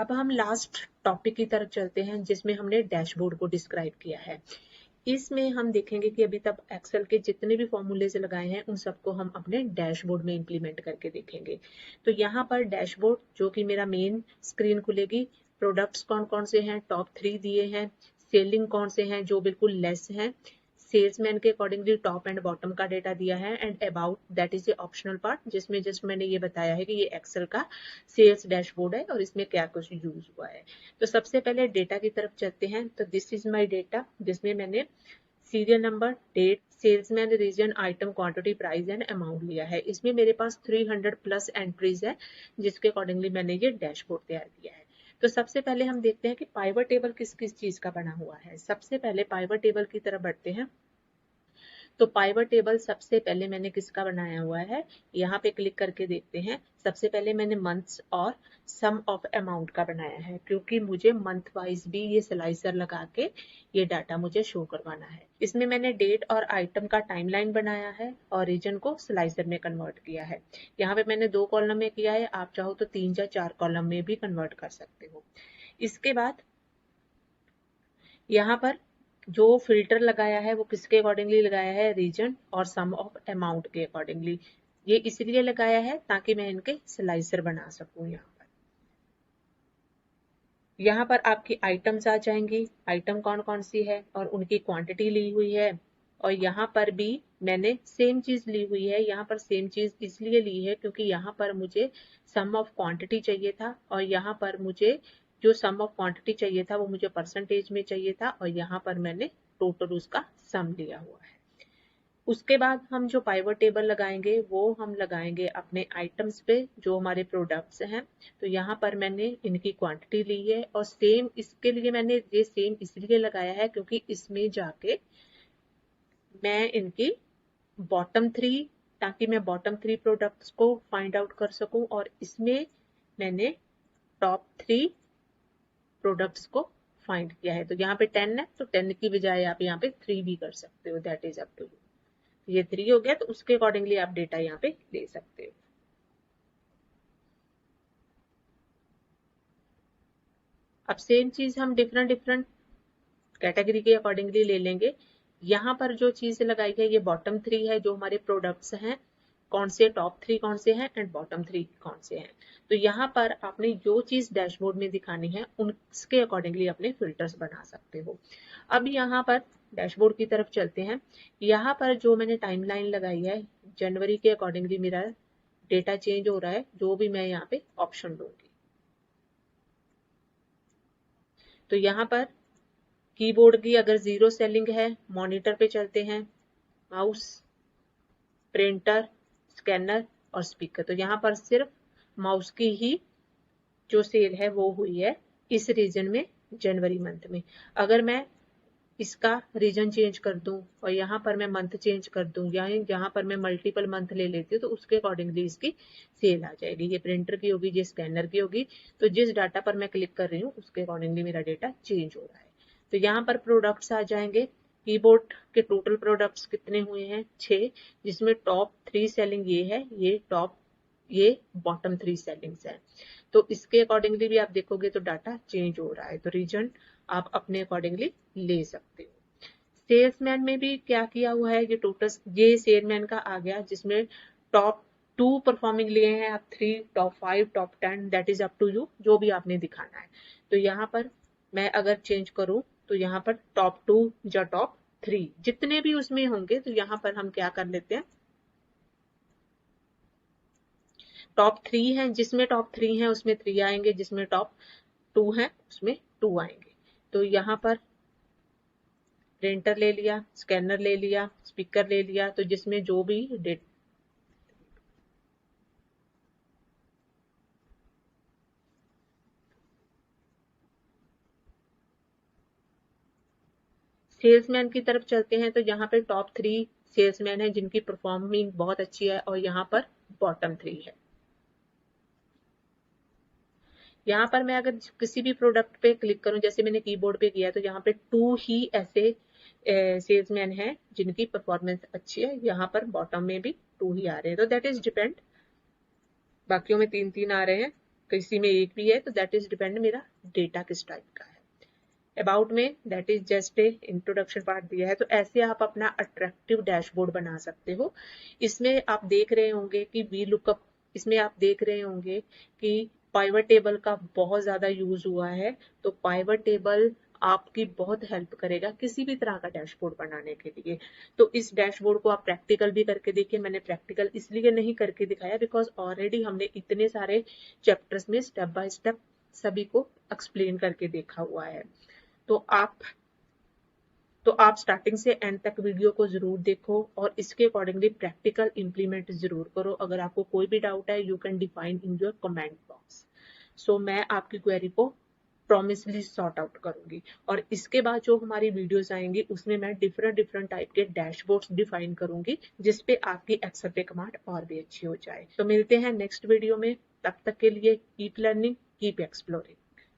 अब हम last topic की तरफ चलते हैं जिसमें हमने डैशबोर्ड को डिस्क्राइब किया है। इसमें हम देखेंगे कि अभी तक एक्सेल के जितने भी फॉर्मूलेज लगाए हैं उन सबको हम अपने डैशबोर्ड में इंप्लीमेंट करके देखेंगे। तो यहाँ पर डैशबोर्ड जो कि मेरा मेन स्क्रीन खुलेगी, प्रोडक्ट्स कौन कौन से हैं, टॉप 3 दिए हैं, सेलिंग कौन से हैं जो बिल्कुल लेस हैं, सेल्समैन के अकॉर्डिंगली टॉप एंड बॉटम का डेटा दिया है, and about that is a optional part जिसमें जस्ट मैंने ये बताया है कि ये एक्सेल का सेल्स डैशबोर्ड है और इसमें क्या कुछ यूज हुआ है। तो सबसे पहले डेटा की तरफ चलते हैं। तो दिस इज माय डेटा जिसमें मैंने serial number, date, salesman, region, item, quantity, price and amount लिया है। इसमें मेरे पास 300 प्लस एंट्रीज है जिसके अकॉर्डिंगली मैंने ये डैशबोर्ड तैयार किया है। तो सबसे पहले हम देखते हैं कि पाइवट टेबल किस किस चीज का बना हुआ है। सबसे पहले पाइवट टेबल की तरफ बढ़ते हैं। तो पाइवट टेबल सबसे पहले मैंने किसका बनाया हुआ है, यहाँ पे क्लिक करके देखते हैं। सबसे पहले मैंने मंथ्स और सम ऑफ अमाउंट का बनाया है क्योंकि मुझे मंथ वाइज भी ये स्लाइसर लगा के ये डाटा मुझे शो करवाना है। इसमें मैंने डेट और आइटम का टाइमलाइन बनाया है और रीजन को स्लाइसर में कन्वर्ट किया है। यहाँ पे मैंने 2 कॉलम में किया है, आप चाहो तो 3 या 4 कॉलम में भी कन्वर्ट कर सकते हो। इसके बाद यहाँ पर जो फिल्टर लगाया है वो किसके अकॉर्डिंगली लगाया है, रीजन और सम ऑफ अमाउंट के अकॉर्डिंगली। ये इसलिए लगाया है ताकि मैं इनके स्लाइसर बना सकूं। यहाँ पर आपकी आइटम्स आ जाएंगी, आइटम कौन कौन सी है और उनकी क्वांटिटी ली हुई है। और यहाँ पर भी मैंने सेम चीज ली हुई है। यहाँ पर सेम चीज इसलिए ली है क्योंकि यहाँ पर मुझे सम ऑफ क्वांटिटी चाहिए था और यहाँ पर मुझे जो सम ऑफ क्वांटिटी चाहिए था वो मुझे परसेंटेज में चाहिए था और यहाँ पर मैंने टोटल उसका सम लिया हुआ है। उसके बाद हम जो पाइवट टेबल लगाएंगे वो हम लगाएंगे अपने आइटम्स पे जो हमारे प्रोडक्ट्स हैं। तो यहाँ पर मैंने इनकी क्वांटिटी ली है और सेम इसके लिए मैंने ये सेम इसलिए लगाया है क्योंकि इसमें जाके मैं इनकी बॉटम 3, ताकि मैं बॉटम 3 प्रोडक्ट्स को फाइंड आउट कर सकूं और इसमें मैंने टॉप 3 प्रोडक्ट्स को फाइंड किया है। तो यहाँ पे 10 है तो 10 की बजाय आप यहाँ पे 3 भी कर सकते हो, that is up to you. ये 3 हो गया तो उसके अकॉर्डिंगली आप डेटा यहाँ पे ले सकते हो। अब सेम चीज हम डिफरेंट कैटेगरी के अकॉर्डिंगली ले लेंगे। यहाँ पर जो चीज लगाई है ये बॉटम 3 है जो हमारे प्रोडक्ट्स हैं, कौन से टॉप 3 कौन से हैं एंड बॉटम 3 कौन से हैं। तो यहाँ पर आपने जो चीज डैशबोर्ड में दिखानी है उसके अकॉर्डिंगली अपने फिल्टर्स बना सकते हो। अब यहाँ पर डैशबोर्ड की तरफ चलते हैं। यहाँ पर जो मैंने टाइमलाइन लगाई है जनवरी के अकॉर्डिंगली मेरा डेटा चेंज हो रहा है, जो भी मैं यहाँ पे ऑप्शन दूंगी। तो यहाँ पर कीबोर्ड की अगर 0 सेलिंग है, मॉनिटर पे चलते हैं, माउस, प्रिंटर, स्कैनर और स्पीकर। तो यहाँ पर सिर्फ माउस की ही जो सेल है वो हुई है इस रीजन में जनवरी मंथ में। अगर मैं इसका रीजन चेंज कर दूं और यहाँ पर मैं मंथ चेंज कर दूं या यहाँ पर मैं मल्टीपल मंथ ले लेती हूँ तो उसके अकॉर्डिंगली इसकी सेल आ जाएगी। ये प्रिंटर की होगी, ये स्कैनर की होगी। तो जिस डाटा पर मैं क्लिक कर रही हूँ उसके अकॉर्डिंगली मेरा डेटा चेंज हो रहा है। तो यहाँ पर प्रोडक्ट्स आ जाएंगे। कीबोर्ड के टोटल प्रोडक्ट्स कितने हुए हैं, 6, जिसमें टॉप 3 सेलिंग ये है, ये बॉटम 3 सेलिंग्स है। तो इसके अकॉर्डिंगली भी आप देखोगे तो डाटा चेंज हो रहा है। तो रीजन आप अपने अकॉर्डिंगली ले सकते हो। सेल्समैन में भी क्या किया हुआ है, ये टोटल ये सेल्समैन का आ गया जिसमें टॉप 2 परफॉर्मिंग लिए हैं आप, 3, top 5, top 10, that is up to you, जो भी आपने दिखाना है। तो यहाँ पर मैं अगर चेंज करूं तो यहाँ पर टॉप 2 या टॉप 3 जितने भी उसमें होंगे तो यहाँ पर हम क्या कर लेते हैं, टॉप 3 है, जिसमें टॉप 3 है उसमें 3 आएंगे, जिसमें टॉप 2 है उसमें 2 आएंगे। तो यहाँ पर प्रिंटर ले लिया, स्कैनर ले लिया, स्पीकर ले लिया, तो जिसमें जो भी डेट सेल्समैन की तरफ चलते हैं। तो यहाँ पे टॉप 3 सेल्समैन है जिनकी परफॉर्मिंग बहुत अच्छी है और यहाँ पर बॉटम 3 है। यहाँ पर मैं अगर किसी भी प्रोडक्ट पे क्लिक करूं, जैसे मैंने कीबोर्ड पे किया, तो यहाँ पे 2 ही ऐसे सेल्समैन हैं जिनकी परफॉर्मेंस अच्छी है। यहाँ पर बॉटम में भी 2 ही आ रहे हैं, तो दैट इज डिपेंड। बाकियों में 3-3 आ रहे हैं। किसी में एक भी है, तो दैट इज डिपेंड मेरा डेटा किस टाइप का है। अबाउट में that is just a introduction part दिया है। तो ऐसे आप अपना अट्रैक्टिव डैशबोर्ड बना सकते हो। इसमें आप देख रहे होंगे कि वी लुकअप, इसमें आप देख रहे होंगे कि पाइवट टेबल का बहुत ज्यादा यूज हुआ है। तो पाइवट टेबल आपकी बहुत हेल्प करेगा किसी भी तरह का डैशबोर्ड बनाने के लिए। तो इस डैशबोर्ड को आप प्रैक्टिकल भी करके देखिए। मैंने प्रैक्टिकल इसलिए नहीं करके दिखाया बिकॉज ऑलरेडी हमने इतने सारे चैप्टर्स में स्टेप बाय स्टेप सभी को एक्सप्लेन करके देखा हुआ है। तो आप स्टार्टिंग से एंड तक वीडियो को जरूर देखो और इसके अकॉर्डिंगली प्रैक्टिकल इंप्लीमेंट जरूर करो। अगर आपको कोई भी डाउट है, you can define in your comment box. So मैं आपकी क्वेरी को प्रॉमिसली सॉर्ट आउट करूंगी। और इसके बाद जो हमारी वीडियोस आएंगी उसमें मैं डिफरेंट टाइप के डैशबोर्ड्स डिफाइन करूंगी, जिसपे आपकी एक्सेल पे कमांड और भी अच्छी हो जाए। तो मिलते हैं नेक्स्ट वीडियो में। तब तक के लिए कीप लर्निंग, कीप एक्सप्लोरिंग।